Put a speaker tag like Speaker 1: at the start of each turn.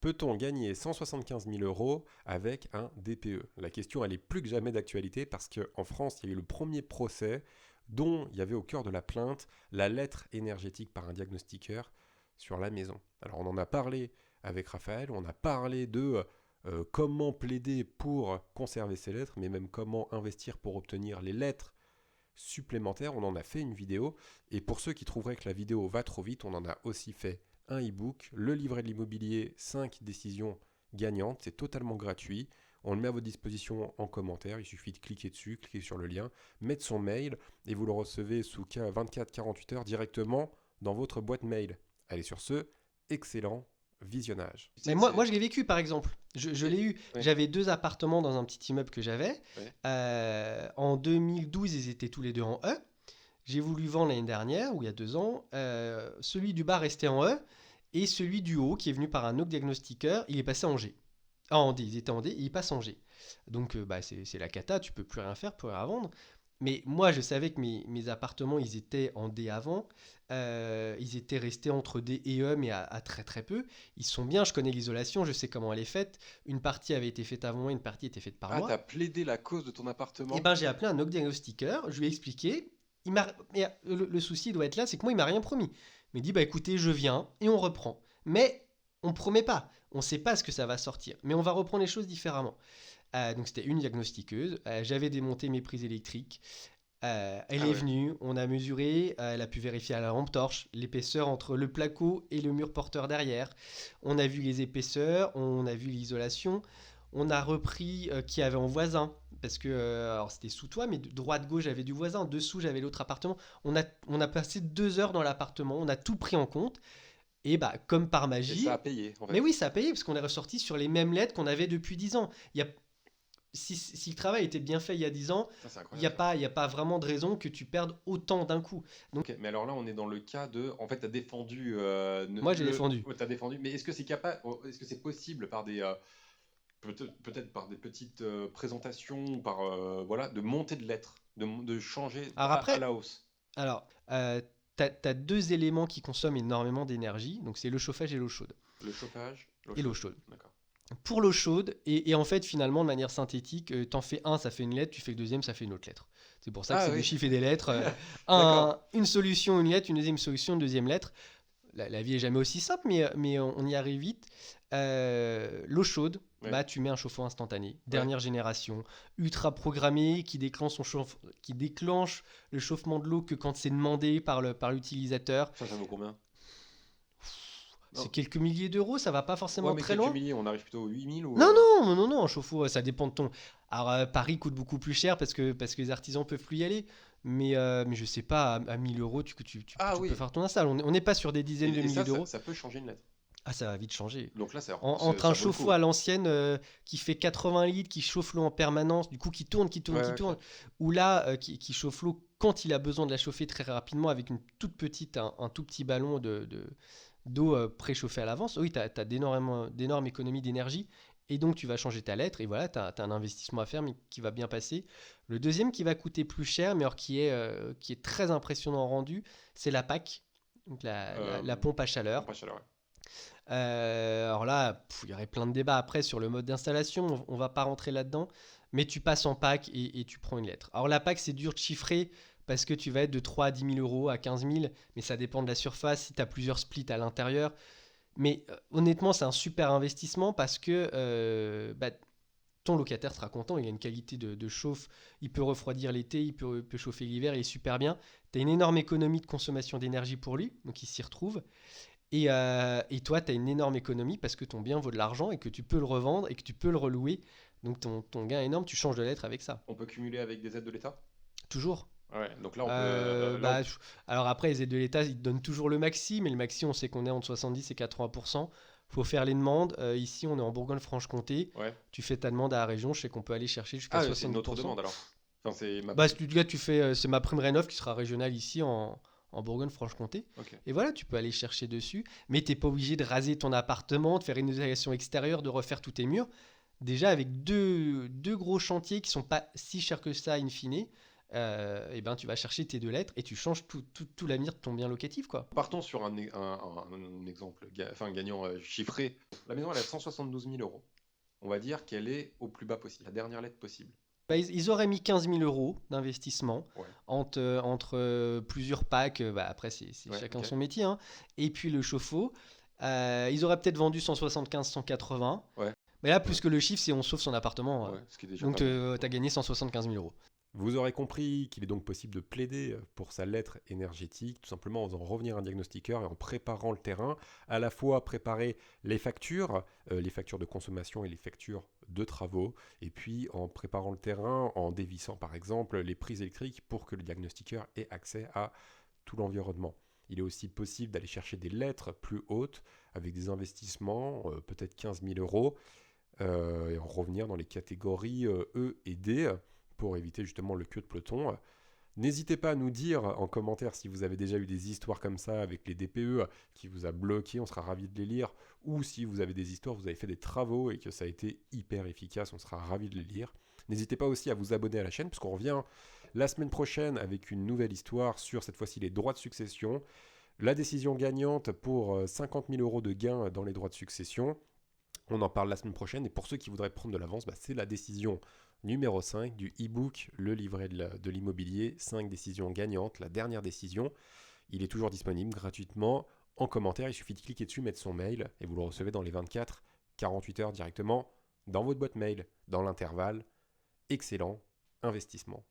Speaker 1: Peut-on gagner 175 000 euros avec un DPE? La question, elle est plus que jamais d'actualité parce qu'en France, il y a eu le premier procès dont il y avait au cœur de la plainte la lettre énergétique par un diagnostiqueur sur la maison. Alors on en a parlé avec Raphaël, on a parlé de comment plaider pour conserver ces lettres, mais même comment investir pour obtenir les lettres supplémentaires. On en a fait une vidéo, et pour ceux qui trouveraient que la vidéo va trop vite, on en a aussi fait un e-book, le livret de l'immobilier, 5 décisions gagnantes, c'est totalement gratuit. On le met à votre disposition en commentaire, il suffit de cliquer dessus, cliquer sur le lien, mettre son mail et vous le recevez sous 24-48 heures directement dans votre boîte mail. Allez sur ce, excellent visionnage.
Speaker 2: Mais moi, je l'ai vécu par exemple. Je l'ai eu.
Speaker 1: Ouais.
Speaker 2: J'avais 2 appartements dans un petit immeuble que j'avais.
Speaker 1: Ouais.
Speaker 2: En 2012, ils étaient tous les deux en E. J'ai voulu vendre l'année dernière, ou il y a 2 ans. Celui du bas restait en E. Et celui du haut, qui est venu par un autre diagnostiqueur, il est passé en G. Ah, en D, ils étaient en D, et il passe en G. Donc, c'est la cata, tu peux plus rien faire, plus rien vendre. Mais moi, je savais que mes appartements, ils étaient en D avant. Ils étaient restés entre D et E, mais à très très peu. Ils sont bien, je connais l'isolation, je sais comment elle est faite. Une partie avait été faite avant moi, une partie était faite par
Speaker 1: Ah,
Speaker 2: moi.
Speaker 1: t'as plaidé la cause de ton appartement?
Speaker 2: Et ben, j'ai appelé un autre diagnostiqueur, je lui ai expliqué. Le souci doit être là, c'est que moi, il m'a rien promis. Il m'a dit, bah écoutez, je viens et on reprend. Mais on promet pas. On sait pas ce que ça va sortir. Mais on va reprendre les choses différemment. Donc c'était une diagnostiqueuse. J'avais démonté mes prises électriques. Elle est venue, on a mesuré, elle a pu vérifier à la lampe torche l'épaisseur entre le placo et le mur porteur derrière. On a vu les épaisseurs, on a vu l'isolation. On a repris qui avait en voisin, parce que alors c'était sous toi, mais de droite-gauche j'avais du voisin, dessous j'avais l'autre appartement. On a passé 2 heures dans l'appartement, on a tout pris en compte. Et bah, comme par
Speaker 1: Et
Speaker 2: magie.
Speaker 1: ça a payé, en fait.
Speaker 2: Mais oui, ça a payé, parce qu'on est ressorti sur les mêmes lettres qu'on avait depuis 10 ans. Si le travail était bien fait il y a 10 ans,
Speaker 1: Ça, c'est
Speaker 2: il n'y a,
Speaker 1: incroyable.
Speaker 2: pas vraiment de raison que tu perdes autant d'un coup. Donc,
Speaker 1: Ok, mais alors là, on est dans le cas de. En fait, tu as défendu.
Speaker 2: moi, j'ai défendu.
Speaker 1: Ouais, t'as défendu. Mais est-ce que c'est capable. Est-ce que c'est possible par des. Peut-être par des petites présentations, par. Voilà, de monter de lettres, de changer
Speaker 2: Alors
Speaker 1: à
Speaker 2: après,
Speaker 1: la hausse?
Speaker 2: t'as 2 éléments qui consomment énormément d'énergie. Donc, c'est le chauffage et l'eau chaude.
Speaker 1: Le chauffage, l'eau
Speaker 2: Et l'eau
Speaker 1: chaude.
Speaker 2: chaude.
Speaker 1: D'accord.
Speaker 2: Pour l'eau chaude, et en fait, finalement, de manière synthétique, t'en fais un, ça fait une lettre, tu fais le deuxième, ça fait une autre lettre. C'est pour ça que
Speaker 1: Ah
Speaker 2: c'est des
Speaker 1: oui,
Speaker 2: chiffres et des lettres.
Speaker 1: d'accord.
Speaker 2: Une solution, une lettre, une deuxième solution, une deuxième lettre. La vie est jamais aussi simple, mais on y arrive vite. L'eau chaude,
Speaker 1: Ouais.
Speaker 2: bah, tu mets un chauffe-eau instantané,
Speaker 1: Ouais.
Speaker 2: dernière génération, ultra programmé, qui déclenche le chauffement de l'eau que quand c'est demandé par l'utilisateur.
Speaker 1: Ça vaut combien?
Speaker 2: C'est
Speaker 1: Non.
Speaker 2: quelques milliers d'euros, ça va pas
Speaker 1: Ouais,
Speaker 2: forcément
Speaker 1: mais
Speaker 2: très
Speaker 1: quelques
Speaker 2: loin.
Speaker 1: milliers, on arrive plutôt aux 8000 ou.
Speaker 2: Non, non, non, non, un chauffe-eau, ça dépend de ton. Alors, Paris coûte beaucoup plus cher parce que les artisans peuvent plus y aller. Mais je sais pas, à 1000 euros,
Speaker 1: Ah
Speaker 2: tu
Speaker 1: oui.
Speaker 2: peux faire ton install. On n'est pas sur des dizaines de
Speaker 1: Et
Speaker 2: milliers
Speaker 1: ça,
Speaker 2: d'euros.
Speaker 1: ça peut changer une lettre.
Speaker 2: Ah, ça va vite changer.
Speaker 1: Donc là,
Speaker 2: Entre
Speaker 1: ça
Speaker 2: un
Speaker 1: vaut le
Speaker 2: chauffe-eau
Speaker 1: coup.
Speaker 2: à l'ancienne qui fait 80 litres, qui chauffe l'eau en permanence, du coup qui tourne, qui tourne,
Speaker 1: Ouais,
Speaker 2: qui
Speaker 1: ouais,
Speaker 2: tourne, ou là qui chauffe l'eau quand il a besoin de la chauffer très rapidement avec une toute petite, un tout petit ballon d'eau préchauffée à l'avance. Oui, tu as d'énormes économies d'énergie et donc tu vas changer ta lettre et voilà, tu as un investissement à faire mais qui va bien passer. Le deuxième qui va coûter plus cher mais alors qui est très impressionnant en rendu, c'est la PAC, donc la pompe à chaleur.
Speaker 1: Pas chaleur, ouais.
Speaker 2: Alors là, il y aurait plein de débats après sur le mode d'installation, on va pas rentrer là-dedans, mais tu passes en pack et tu prends une lettre. Alors la pack, c'est dur de chiffrer parce que tu vas être de 3 à 10 000 euros à 15 000, mais ça dépend de la surface, si tu as plusieurs splits à l'intérieur. Mais honnêtement, c'est un super investissement parce que ton locataire sera content, il a une qualité de chauffe, il peut refroidir l'été, il peut chauffer l'hiver, il est super bien. Tu as une énorme économie de consommation d'énergie pour lui, donc il s'y retrouve. Et toi, tu as une énorme économie parce que ton bien vaut de l'argent et que tu peux le revendre et que tu peux le relouer. Donc ton gain est énorme, tu changes de lettre avec ça.
Speaker 1: On peut cumuler avec des aides de l'État?
Speaker 2: Toujours.
Speaker 1: Ouais, donc là, on peut.
Speaker 2: Alors après, les aides de l'État, ils te donnent toujours le maxi, mais le maxi, on sait qu'on est entre 70 et 80%. Faut faire les demandes. Ici, on est en Bourgogne-Franche-Comté.
Speaker 1: Ouais.
Speaker 2: Tu fais ta demande à la région, je sais qu'on peut aller chercher jusqu'à
Speaker 1: Ah,
Speaker 2: 70%.
Speaker 1: c'est une autre demande alors. Enfin, c'est ma.
Speaker 2: Là, c'est ma prime rénov qui sera régionale ici en Bourgogne-Franche-Comté.
Speaker 1: Ok.
Speaker 2: Et voilà, tu peux aller chercher dessus, mais t'es pas obligé de raser ton appartement, de faire une isolation extérieure, de refaire tous tes murs. Déjà, avec deux gros chantiers qui sont pas si chers que ça, in fine, et ben tu vas chercher tes deux lettres et tu changes tout l'avenir de ton bien locatif, quoi.
Speaker 1: Partons sur un exemple gagnant chiffré. La maison, elle a 172 000 euros. On va dire qu'elle est au plus bas possible, la dernière lettre possible.
Speaker 2: Bah, ils auraient mis 15 000 euros d'investissement
Speaker 1: Ouais.
Speaker 2: entre plusieurs packs. Bah, après, c'est
Speaker 1: Ouais,
Speaker 2: chacun
Speaker 1: ok.
Speaker 2: son métier, hein. Et puis le chauffe-eau. Ils auraient peut-être vendu 175, 180.
Speaker 1: Ouais.
Speaker 2: Mais là, plus que le chiffre, c'est on sauve son appartement.
Speaker 1: Ouais, ce qui est déjà
Speaker 2: Donc,
Speaker 1: pas mal.
Speaker 2: t'as gagné 175 000 euros.
Speaker 1: Vous aurez compris qu'il est donc possible de plaider pour sa lettre énergétique, tout simplement en faisant revenir un diagnostiqueur et en préparant le terrain, à la fois préparer les factures de consommation et les factures de travaux, et puis en préparant le terrain, en dévissant par exemple les prises électriques pour que le diagnostiqueur ait accès à tout l'environnement. Il est aussi possible d'aller chercher des lettres plus hautes avec des investissements, peut-être 15 000 euros, et en revenir dans les catégories E et D pour éviter justement le queue de peloton. N'hésitez pas à nous dire en commentaire si vous avez déjà eu des histoires comme ça avec les DPE qui vous a bloqué, on sera ravis de les lire, ou si vous avez des histoires, vous avez fait des travaux et que ça a été hyper efficace, on sera ravis de les lire. N'hésitez pas aussi à vous abonner à la chaîne parce qu'on revient la semaine prochaine avec une nouvelle histoire sur cette fois-ci les droits de succession. La décision gagnante pour 50 000 euros de gains dans les droits de succession. On en parle la semaine prochaine et pour ceux qui voudraient prendre de l'avance, c'est la décision numéro 5 du e-book Le livret de l'immobilier, 5 décisions gagnantes, la dernière décision. Il est toujours disponible gratuitement en commentaire, il suffit de cliquer dessus, mettre son mail et vous le recevez dans les 24-48 heures directement dans votre boîte mail. Dans l'intervalle, excellent investissement.